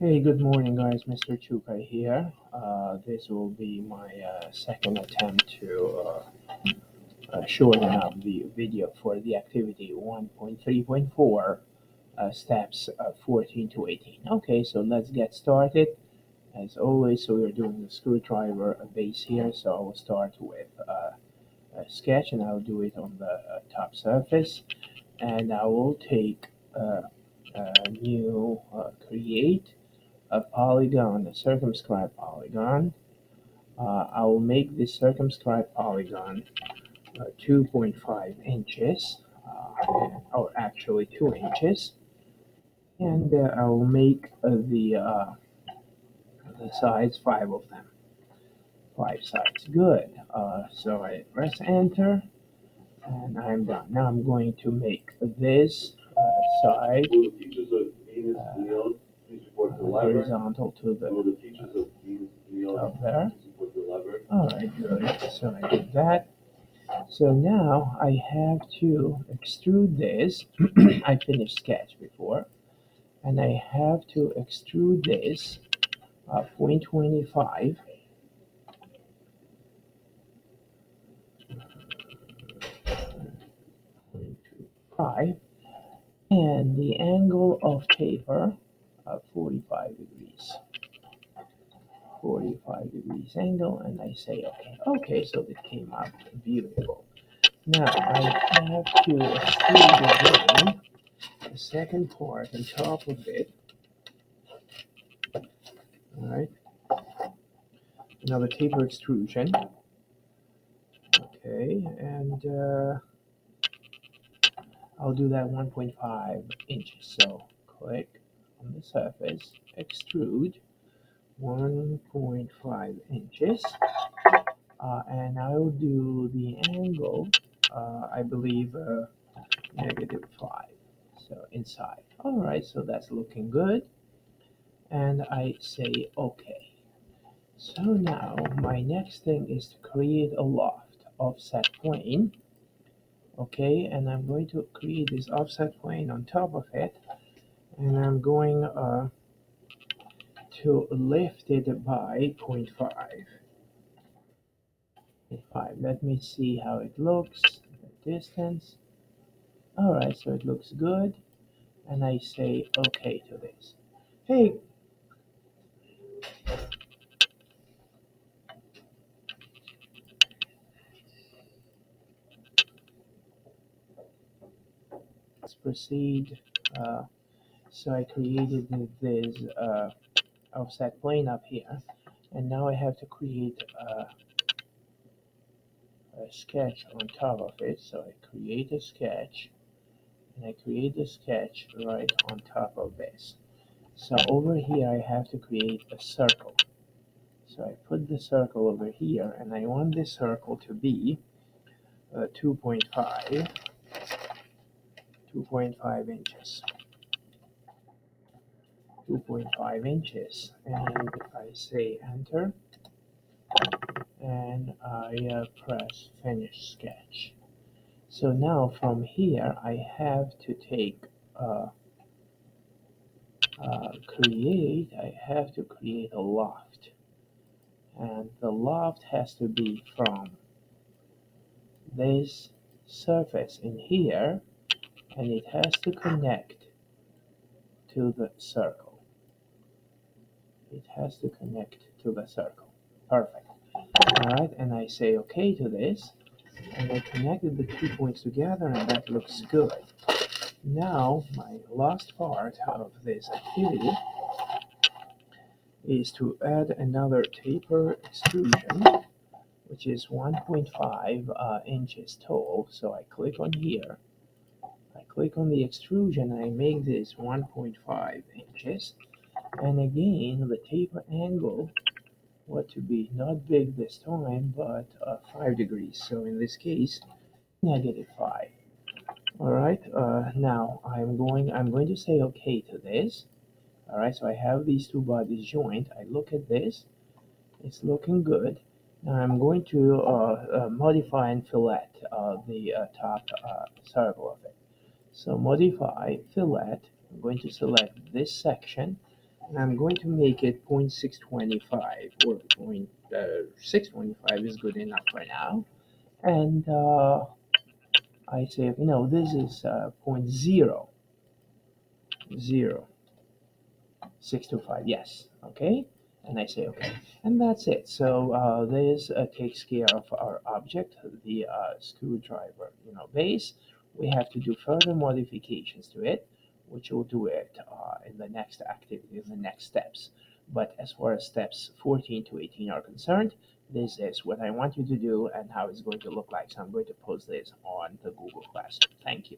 Hey, good morning, guys. Mr. Chuka here. This will be my second attempt to shorten up the video for the activity 1.3.4, steps 14 to 18. Okay, so let's get started. As always, so we're doing the screwdriver base here. So I will start with a sketch and I'll do it on the top surface. And I will take a new create a polygon, a circumscribed polygon. I will make this circumscribed polygon 2.5 inches, or actually 2 inches, and I will make the sides 5 of them, 5 sides. Good. So I press enter, and I'm done. Now I'm going to make this side horizontal to the up there. Alright, good. So I did that. So now I have to extrude this. I finished sketch before, and I have to extrude this 0.25, and the angle of taper 45 degrees. 45 degrees angle, and I say okay. Okay, so it came out beautiful. Now I have to extrude again the second part on top of it. Alright, another taper extrusion. Okay, and I'll do that 1.5 inches. So click on the surface, extrude 1.5 inches, and I'll do the angle, I believe, -5. So inside. Alright, so that's looking good. And I say okay. So now my next thing is to create a loft offset plane. Okay, and I'm going to create this offset plane on top of it, and I'm going to lift it by 0.5. Let me see how it looks, the distance. Alright, so it looks good, and I say okay to this. Hey, let's proceed. So I created this offset plane up here, and now I have to create a sketch on top of it. So I create a sketch, and I create a sketch right on top of this. So over here I have to create a circle. So I put the circle over here, and I want this circle to be 2.5 inches. 2.5 inches, and I say enter, and I press finish sketch. So now from here I have to take I have to create a loft, and the loft has to be from this surface in here, and it has to connect to the circle. It has to connect to the circle. Perfect. Alright, and I say okay to this, and I connected the 2 points together, and that looks good. Now my last part of this activity is to add another taper extrusion, which is 1.5 inches tall. So I click on here, I click on the extrusion, and I make this 1.5 inches, and again the taper angle what to be not big this time, but 5 degrees. So in this case, -5. All right. Now I'm going to say okay to this. All right. So I have these two bodies joined. I look at this. It's looking good. Now I'm going to modify and fillet the top circle of it. So modify, fillet. I'm going to select this section, and I'm going to make it 0.625 or 0.625 is good enough for now. And I say, this is point zero zero 625, yes, okay, and I say okay, and that's it. So this takes care of our object, the screwdriver, base. We have to do further modifications to it, which we'll do it in the next activity, in the next steps. But as far as steps 14 to 18 are concerned, this is what I want you to do and how it's going to look like. So I'm going to post this on the Google Classroom. Thank you.